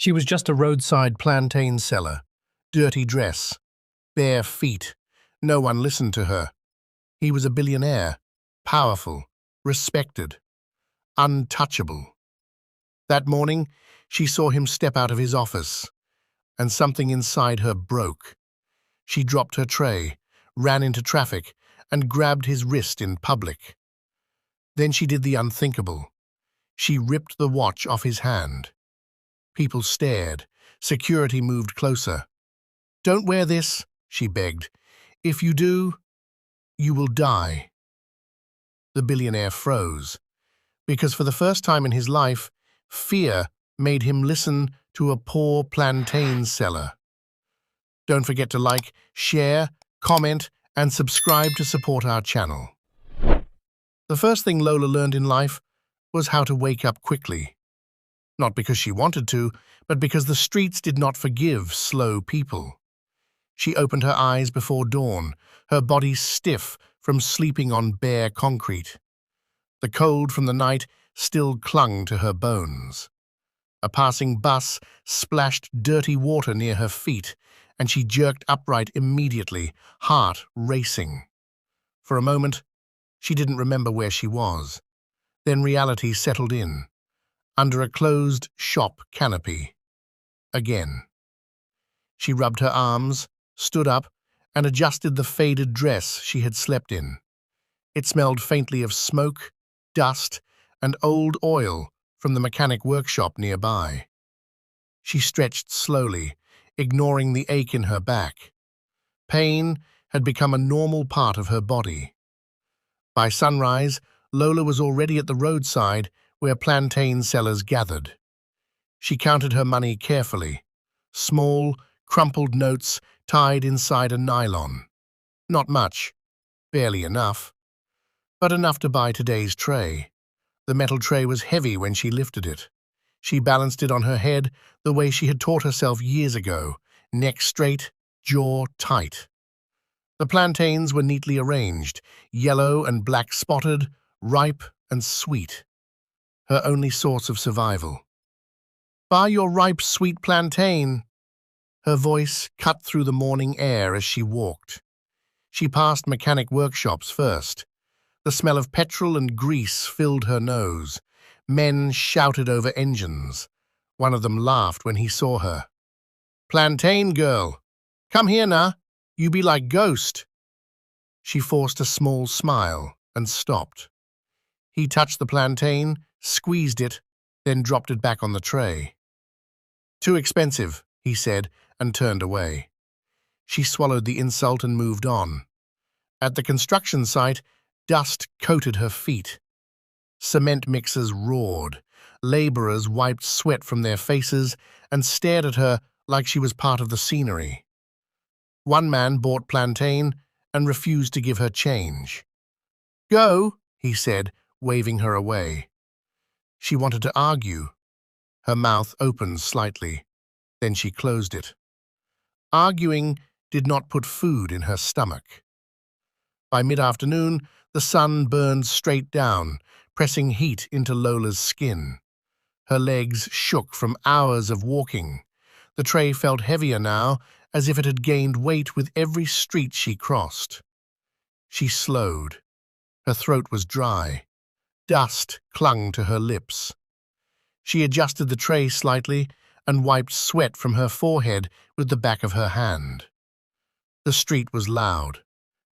She was just a roadside plantain seller. Dirty dress, bare feet. No one listened to her. He was a billionaire, powerful, respected, untouchable. That morning, she saw him step out of his office, and something inside her broke. She dropped her tray, ran into traffic, and grabbed his wrist in public. Then she did the unthinkable. She ripped the watch off his hand. People stared. Security moved closer. "Don't wear this," she begged. "If you do, you will die." The billionaire froze, because for the first time in his life, fear made him listen to a poor plantain seller. Don't forget to like, share, comment, and subscribe to support our channel. The first thing Lola learned in life was how to wake up quickly. Not because she wanted to, but because the streets did not forgive slow people. She opened her eyes before dawn, her body stiff from sleeping on bare concrete. The cold from the night still clung to her bones. A passing bus splashed dirty water near her feet, and she jerked upright immediately, heart racing. For a moment, she didn't remember where she was. Then reality settled in, under a closed shop canopy. Again. She rubbed her arms, stood up, and adjusted the faded dress she had slept in. It smelled faintly of smoke, dust, and old oil from the mechanic workshop nearby. She stretched slowly, ignoring the ache in her back. Pain had become a normal part of her body. By sunrise, Lola was already at the roadside where plantain sellers gathered. She counted her money carefully. Small, crumpled notes tied inside a nylon. Not much, barely enough, but enough to buy today's tray. The metal tray was heavy when she lifted it. She balanced it on her head the way she had taught herself years ago, neck straight, jaw tight. The plantains were neatly arranged, yellow and black spotted, ripe and sweet. Her only source of survival. "Buy your ripe, sweet plantain." Her voice cut through the morning air as she walked. She passed mechanic workshops first. The smell of petrol and grease filled her nose. Men shouted over engines. One of them laughed when he saw her. "Plantain girl, come here now. You be like ghost." She forced a small smile and stopped. He touched the plantain, squeezed it, then dropped it back on the tray. "Too expensive," he said, and turned away. She swallowed the insult and moved on. At the construction site, dust coated her feet. Cement mixers roared. Laborers wiped sweat from their faces and stared at her like she was part of the scenery. One man bought plantain and refused to give her change. "Go," he said, waving her away. She wanted to argue. Her mouth opened slightly. Then she closed it. Arguing did not put food in her stomach. By mid-afternoon, the sun burned straight down, pressing heat into Lola's skin. Her legs shook from hours of walking. The tray felt heavier now, as if it had gained weight with every street she crossed. She slowed. Her throat was dry. Dust clung to her lips. She adjusted the tray slightly and wiped sweat from her forehead with the back of her hand. The street was loud.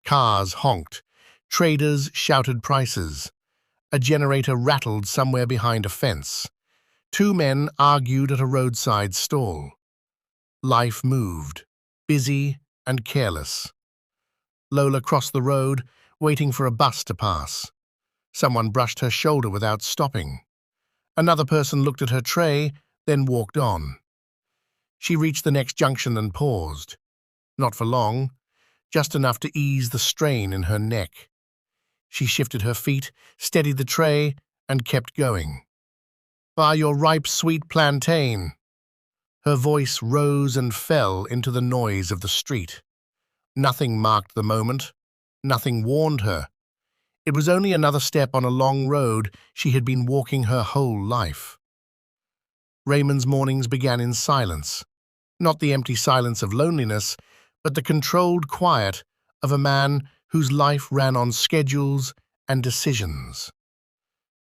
Cars honked. Traders shouted prices. A generator rattled somewhere behind a fence. Two men argued at a roadside stall. Life moved, busy and careless. Lola crossed the road, waiting for a bus to pass. Someone brushed her shoulder without stopping. Another person looked at her tray, then walked on. She reached the next junction and paused. Not for long, just enough to ease the strain in her neck. She shifted her feet, steadied the tray, and kept going. "Buy your ripe, sweet plantain." Her voice rose and fell into the noise of the street. Nothing marked the moment. Nothing warned her. It was only another step on a long road she had been walking her whole life. Raymond's mornings began in silence, not the empty silence of loneliness, but the controlled quiet of a man whose life ran on schedules and decisions.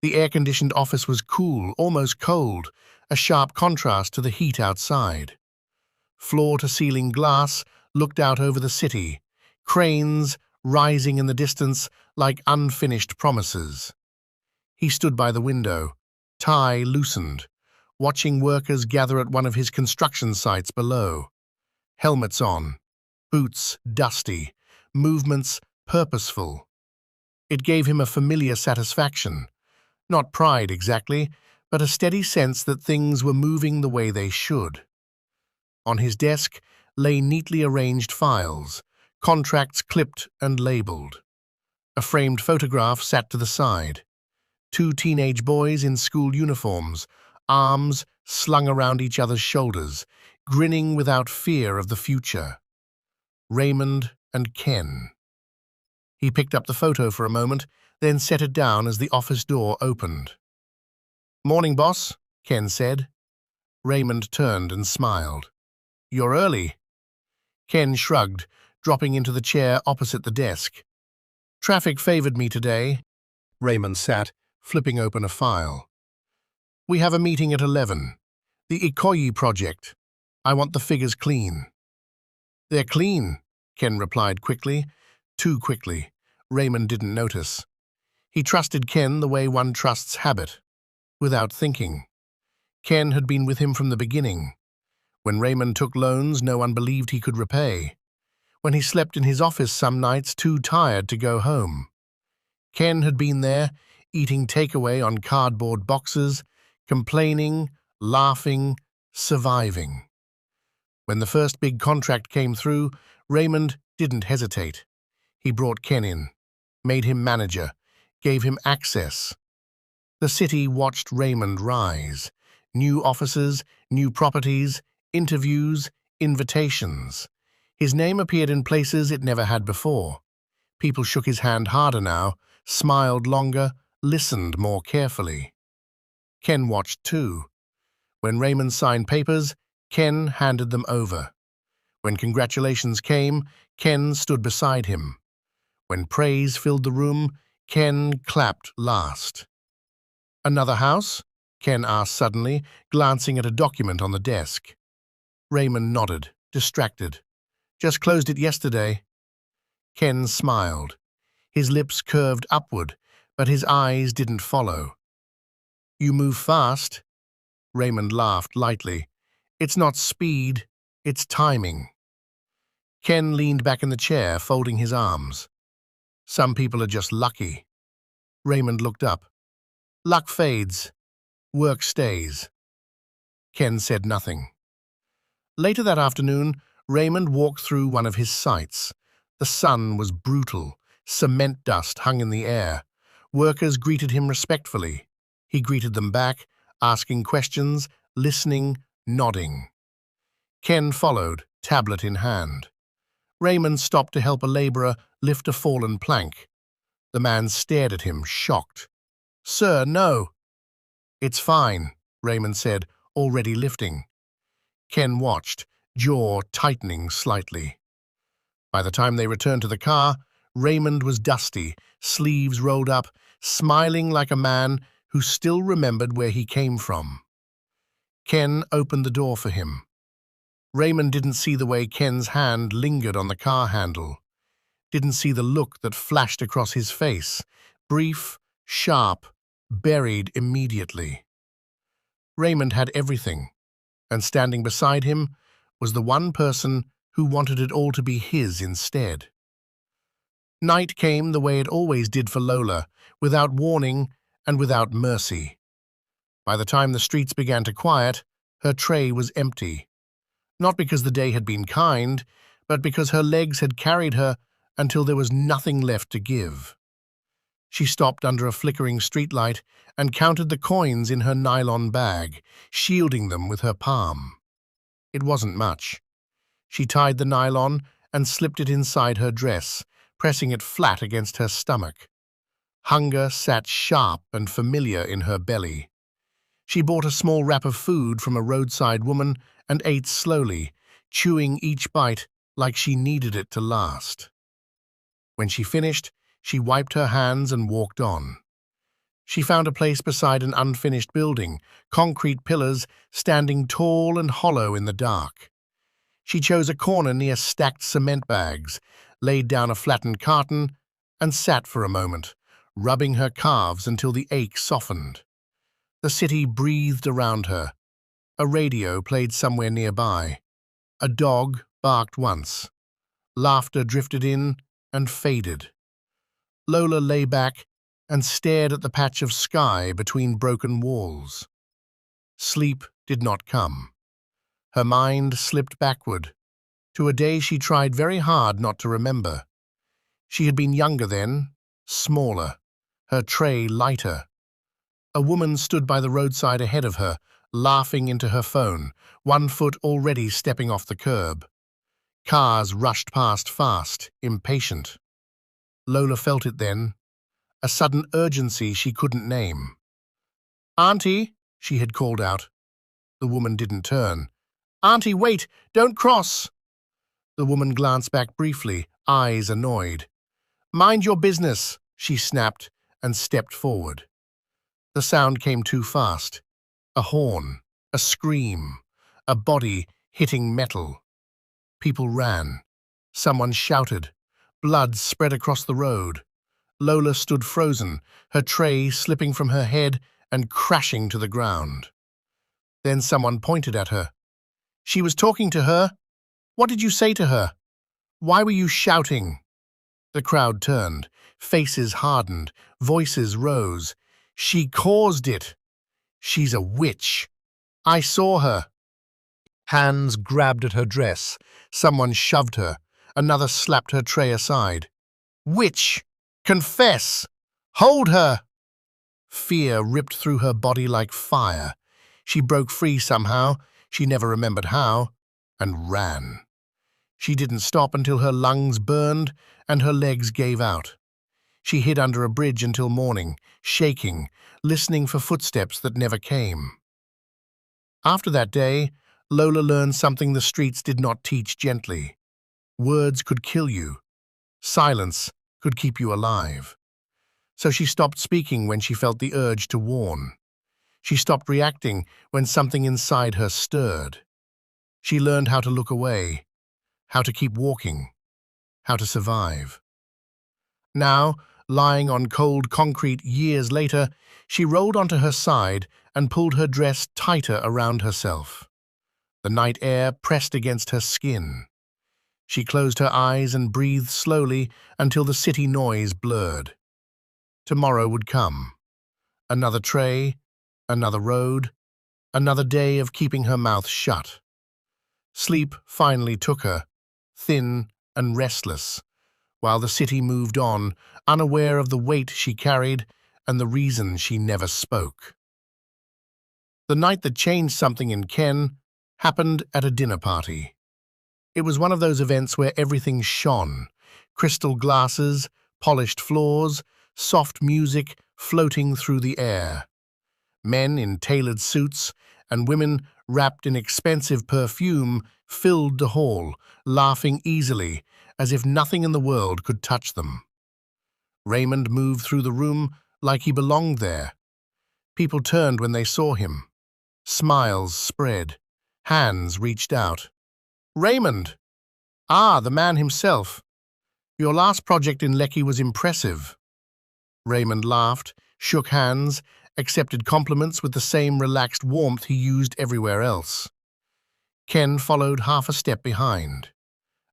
The air-conditioned office was cool, almost cold, a sharp contrast to the heat outside. Floor-to-ceiling glass looked out over the city, cranes rising in the distance like unfinished promises. He stood by the window, tie loosened, watching workers gather at one of his construction sites below. Helmets on, boots dusty, movements purposeful. It gave him a familiar satisfaction, not pride exactly, but a steady sense that things were moving the way they should. On his desk lay neatly arranged files, contracts clipped and labeled. A framed photograph sat to the side. Two teenage boys in school uniforms, arms slung around each other's shoulders, grinning without fear of the future. Raymond and Ken. He picked up the photo for a moment, then set it down as the office door opened. "Morning, boss," Ken said. Raymond turned and smiled. "You're early." Ken shrugged, dropping into the chair opposite the desk. "Traffic favored me today." Raymond sat, flipping open a file. "We have a meeting at 11. The Ikoyi project. I want the figures clean." "They're clean," Ken replied quickly. Too quickly. Raymond didn't notice. He trusted Ken the way one trusts habit, without thinking. Ken had been with him from the beginning. When Raymond took loans no one believed he could repay. When he slept in his office some nights too tired to go home. Ken had been there, eating takeaway on cardboard boxes, complaining, laughing, surviving. When the first big contract came through, Raymond didn't hesitate. He brought Ken in, made him manager, gave him access. The city watched Raymond rise. New offices, new properties, interviews, invitations. His name appeared in places it never had before. People shook his hand harder now, smiled longer, listened more carefully. Ken watched too. When Raymond signed papers, Ken handed them over. When congratulations came, Ken stood beside him. When praise filled the room, Ken clapped last. "Another house?" Ken asked suddenly, glancing at a document on the desk. Raymond nodded, distracted. "Just closed it yesterday." Ken smiled. His lips curved upward, but his eyes didn't follow. "You move fast." Raymond laughed lightly. "It's not speed, it's timing." Ken leaned back in the chair, folding his arms. "Some people are just lucky." Raymond looked up. "Luck fades. Work stays." Ken said nothing. Later that afternoon, Raymond walked through one of his sites. The sun was brutal. Cement dust hung in the air. Workers greeted him respectfully. He greeted them back, asking questions, listening, nodding. Ken followed, tablet in hand. Raymond stopped to help a laborer lift a fallen plank. The man stared at him, shocked. "Sir, no." "It's fine," Raymond said, already lifting. Ken watched, jaw tightening slightly. By the time they returned to the car, Raymond was dusty, sleeves rolled up, smiling like a man who still remembered where he came from. Ken opened the door for him. Raymond didn't see the way Ken's hand lingered on the car handle, didn't see the look that flashed across his face, brief, sharp, buried immediately. Raymond had everything, and standing beside him was the one person who wanted it all to be his instead. Night came the way it always did for Lola, without warning and without mercy. By the time the streets began to quiet, her tray was empty. Not because the day had been kind, but because her legs had carried her until there was nothing left to give. She stopped under a flickering streetlight and counted the coins in her nylon bag, shielding them with her palm. It wasn't much. She tied the nylon and slipped it inside her dress, pressing it flat against her stomach. Hunger sat sharp and familiar in her belly. She bought a small wrap of food from a roadside woman and ate slowly, chewing each bite like she needed it to last. When she finished, she wiped her hands and walked on. She found a place beside an unfinished building, concrete pillars standing tall and hollow in the dark. She chose a corner near stacked cement bags, laid down a flattened carton, and sat for a moment, rubbing her calves until the ache softened. The city breathed around her. A radio played somewhere nearby. A dog barked once. Laughter drifted in and faded. Lola lay back and stared at the patch of sky between broken walls. Sleep did not come. Her mind slipped backward, to a day she tried very hard not to remember. She had been younger then, smaller, her tray lighter. A woman stood by the roadside ahead of her, laughing into her phone, one foot already stepping off the curb. Cars rushed past fast, impatient. Lola felt it then, a sudden urgency she couldn't name. "Auntie," she had called out. The woman didn't turn. "Auntie, wait! Don't cross!" The woman glanced back briefly, eyes annoyed. "Mind your business," she snapped and stepped forward. The sound came too fast. A horn, a scream, a body hitting metal. People ran. Someone shouted. Blood spread across the road. Lola stood frozen, her tray slipping from her head and crashing to the ground. Then someone pointed at her. "She was talking to her. What did you say to her? Why were you shouting?" The crowd turned. Faces hardened. Voices rose. "She caused it. She's a witch. I saw her." Hands grabbed at her dress. Someone shoved her. Another slapped her tray aside. "Witch! Confess! Hold her!" Fear ripped through her body like fire. She broke free somehow, she never remembered how, and ran. She didn't stop until her lungs burned and her legs gave out. She hid under a bridge until morning, shaking, listening for footsteps that never came. After that day, Lola learned something the streets did not teach gently. Words could kill you. Silence could keep you alive. So she stopped speaking when she felt the urge to warn. She stopped reacting when something inside her stirred. She learned how to look away, how to keep walking, how to survive. Now, lying on cold concrete years later, she rolled onto her side and pulled her dress tighter around herself. The night air pressed against her skin. She closed her eyes and breathed slowly until the city noise blurred. Tomorrow would come. Another tray, another road, another day of keeping her mouth shut. Sleep finally took her, thin and restless, while the city moved on, unaware of the weight she carried and the reason she never spoke. The night that changed something in Ken happened at a dinner party. It was one of those events where everything shone: crystal glasses, polished floors, soft music floating through the air. Men in tailored suits and women wrapped in expensive perfume filled the hall, laughing easily, as if nothing in the world could touch them. Raymond moved through the room like he belonged there. People turned when they saw him. Smiles spread. Hands reached out. "Raymond! Ah, the man himself. Your last project in Lekki was impressive." Raymond laughed, shook hands, accepted compliments with the same relaxed warmth he used everywhere else. Ken followed half a step behind.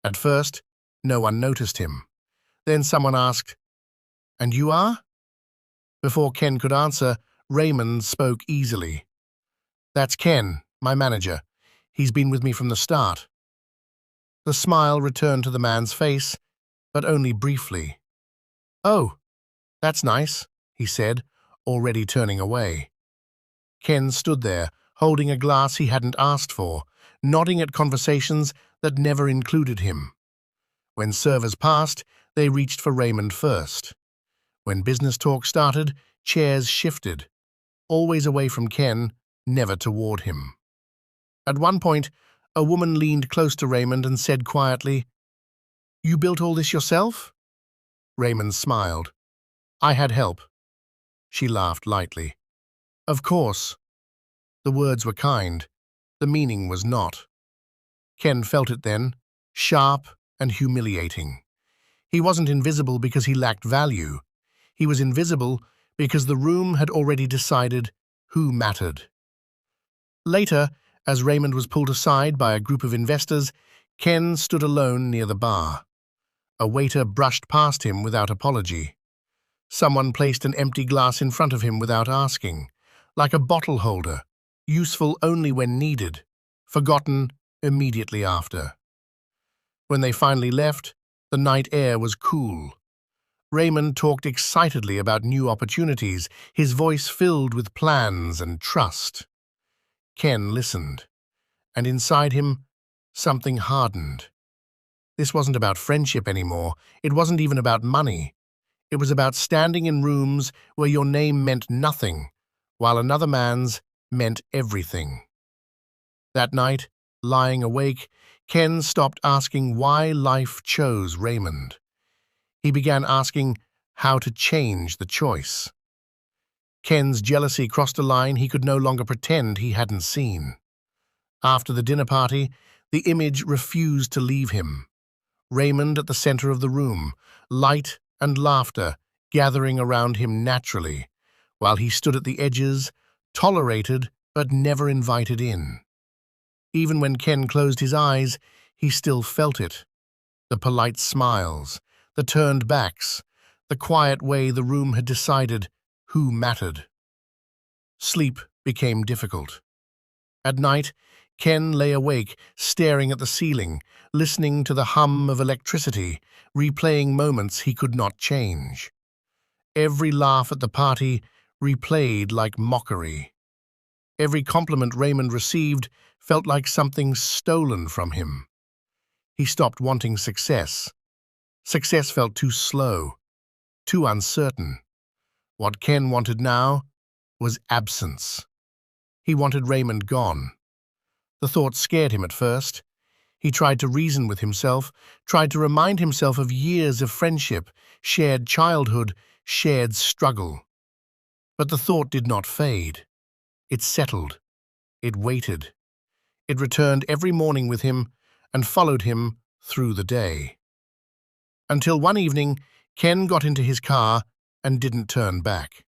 At first, no one noticed him. Then someone asked, "And you are?" Before Ken could answer, Raymond spoke easily. "That's Ken, my manager. He's been with me from the start." The smile returned to the man's face, but only briefly. "Oh, that's nice," he said, already turning away. Ken stood there, holding a glass he hadn't asked for, nodding at conversations that never included him. When servers passed, they reached for Raymond first. When business talk started, chairs shifted. Always away from Ken, never toward him. At one point, a woman leaned close to Raymond and said quietly, "You built all this yourself?" Raymond smiled. "I had help." She laughed lightly. "Of course." The words were kind. The meaning was not. Ken felt it then, sharp and humiliating. He wasn't invisible because he lacked value. He was invisible because the room had already decided who mattered. Later, as Raymond was pulled aside by a group of investors, Ken stood alone near the bar. A waiter brushed past him without apology. Someone placed an empty glass in front of him without asking, like a bottle holder, useful only when needed, forgotten immediately after. When they finally left, the night air was cool. Raymond talked excitedly about new opportunities, his voice filled with plans and trust. Ken listened, and inside him, something hardened. This wasn't about friendship anymore. It wasn't even about money. It was about standing in rooms where your name meant nothing, while another man's meant everything. That night, lying awake, Ken stopped asking why life chose Raymond. He began asking how to change the choice. Ken's jealousy crossed a line he could no longer pretend he hadn't seen. After the dinner party, the image refused to leave him. Raymond at the center of the room, light and laughter gathering around him naturally, while he stood at the edges, tolerated but never invited in. Even when Ken closed his eyes, he still felt it. The polite smiles, the turned backs, the quiet way the room had decided who mattered. Sleep became difficult. At night, Ken lay awake, staring at the ceiling, listening to the hum of electricity, replaying moments he could not change. Every laugh at the party replayed like mockery. Every compliment Raymond received felt like something stolen from him. He stopped wanting success. Success felt too slow, too uncertain. What Ken wanted now was absence. He wanted Raymond gone. The thought scared him at first. He tried to reason with himself, tried to remind himself of years of friendship, shared childhood, shared struggle. But the thought did not fade. It settled. It waited. It returned every morning with him and followed him through the day. Until one evening, Ken got into his car and didn't turn back.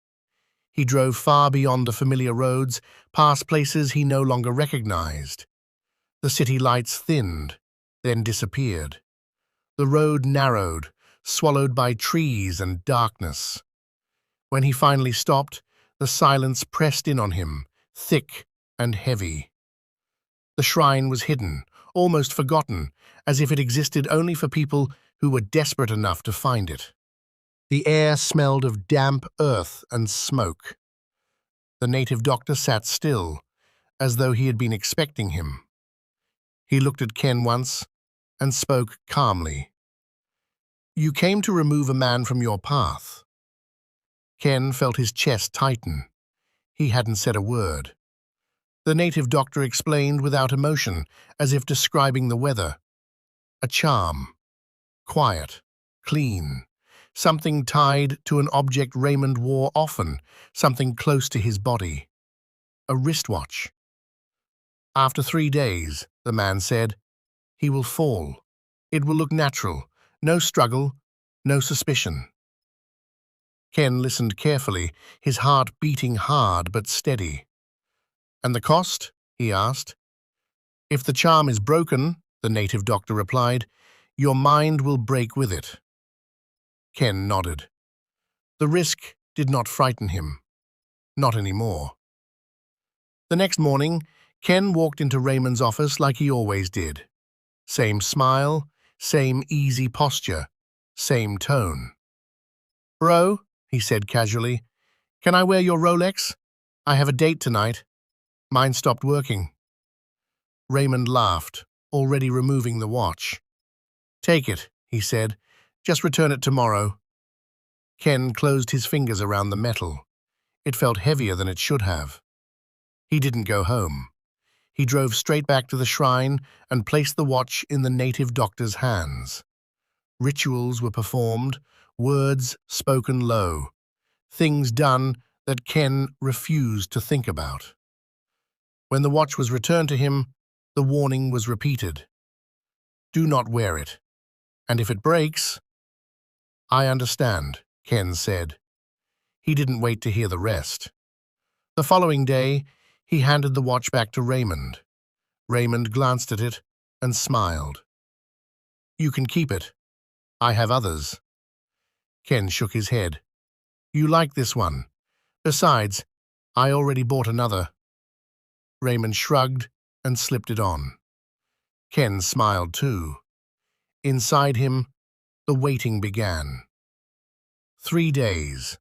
He drove far beyond the familiar roads, past places he no longer recognized. The city lights thinned, then disappeared. The road narrowed, swallowed by trees and darkness. When he finally stopped, the silence pressed in on him, thick and heavy. The shrine was hidden, almost forgotten, as if it existed only for people who were desperate enough to find it. The air smelled of damp earth and smoke. The native doctor sat still, as though he had been expecting him. He looked at Ken once and spoke calmly. "You came to remove a man from your path." Ken felt his chest tighten. He hadn't said a word. The native doctor explained without emotion, as if describing the weather. A charm. Quiet. Clean. Something tied to an object Raymond wore often, something close to his body. A wristwatch. "After 3 days," the man said, "he will fall. It will look natural. No struggle, no suspicion." Ken listened carefully, his heart beating hard but steady. "And the cost?" he asked. "If the charm is broken," the native doctor replied, "your mind will break with it." Ken nodded. The risk did not frighten him. Not anymore. The next morning, Ken walked into Raymond's office like he always did. Same smile, same easy posture, same tone. "Bro," he said casually, "can I wear your Rolex? I have a date tonight. Mine stopped working." Raymond laughed, already removing the watch. "Take it," he said. "Just return it tomorrow." Ken closed his fingers around the metal. It felt heavier than it should have. He didn't go home. He drove straight back to the shrine and placed the watch in the native doctor's hands. Rituals were performed, words spoken low, things done that Ken refused to think about. When the watch was returned to him, the warning was repeated. Do not wear it, and if it breaks— I understand, Ken said. He didn't wait to hear the rest. The following day, he handed the watch back to Raymond. Raymond glanced at it and smiled. You can keep it. I have others. Ken shook his head. You like this one. Besides, I already bought another. Raymond shrugged and slipped it on. Ken smiled too. Inside him, the waiting began. 3 days.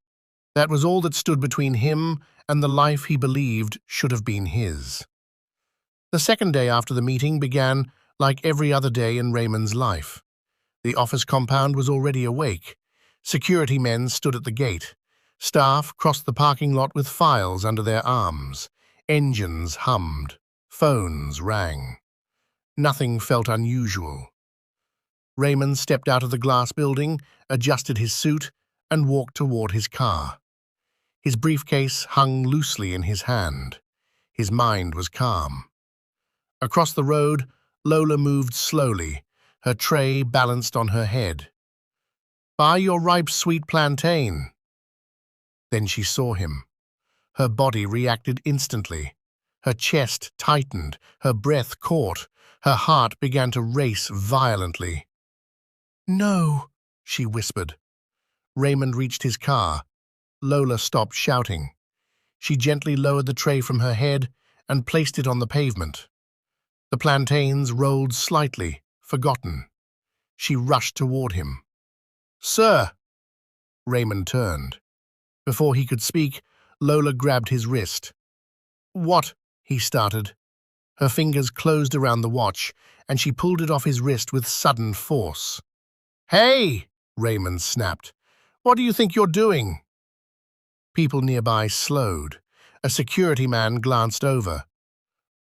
That was all that stood between him and the life he believed should have been his. The second day after the meeting began like every other day in Raymond's life. The office compound was already awake. Security men stood at the gate. Staff crossed the parking lot with files under their arms. Engines hummed. Phones rang. Nothing felt unusual. Raymond stepped out of the glass building, adjusted his suit, and walked toward his car. His briefcase hung loosely in his hand. His mind was calm. Across the road, Lola moved slowly, her tray balanced on her head. Buy your ripe sweet plantain. Then she saw him. Her body reacted instantly. Her chest tightened, her breath caught, her heart began to race violently. No, she whispered. Raymond reached his car. Lola stopped shouting. She gently lowered the tray from her head and placed it on the pavement. The plantains rolled slightly, forgotten. She rushed toward him. Sir! Raymond turned. Before he could speak, Lola grabbed his wrist. What? He started. Her fingers closed around the watch, and she pulled it off his wrist with sudden force. Hey! Raymond snapped. What do you think you're doing? People nearby slowed. A security man glanced over.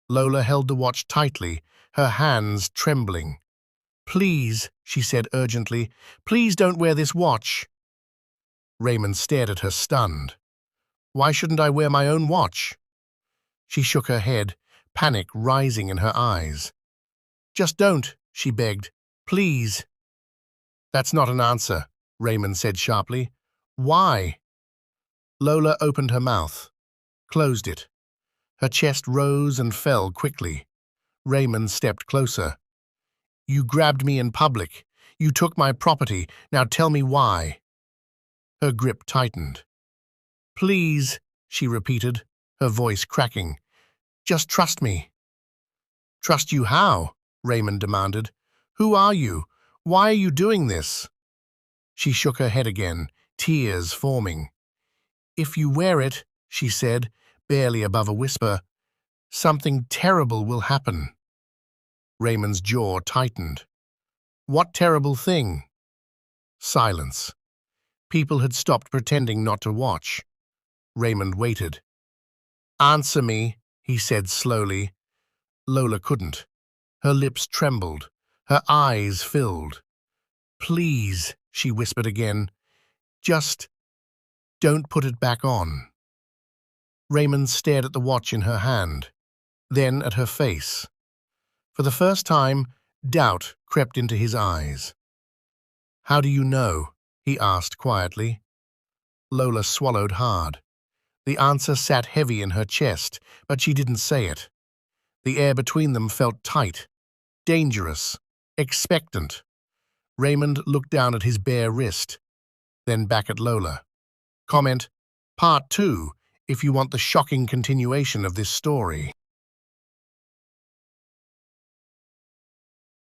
Lola held the watch tightly, her hands trembling. Please, she said urgently, please don't wear this watch. Raymond stared at her stunned. Why shouldn't I wear my own watch? She shook her head, panic rising in her eyes. Just don't, she begged. Please. That's not an answer, Raymond said sharply. Why? Lola opened her mouth, closed it. Her chest rose and fell quickly. Raymond stepped closer. You grabbed me in public. You took my property. Now tell me why. Her grip tightened. Please, she repeated, her voice cracking. Just trust me. Trust you how? Raymond demanded. Who are you? Why are you doing this? She shook her head again, tears forming. If you wear it, she said, barely above a whisper, something terrible will happen. Raymond's jaw tightened. What terrible thing? Silence. People had stopped pretending not to watch. Raymond waited. Answer me, he said slowly. Lola couldn't. Her lips trembled. Her eyes filled. Please, she whispered again. Just don't put it back on. Raymond stared at the watch in her hand, then at her face. For the first time, doubt crept into his eyes. How do you know? He asked quietly. Lola swallowed hard. The answer sat heavy in her chest, but she didn't say it. The air between them felt tight, dangerous, expectant. Raymond looked down at his bare wrist, then back at Lola. Comment, Part 2, if you want the shocking continuation of this story.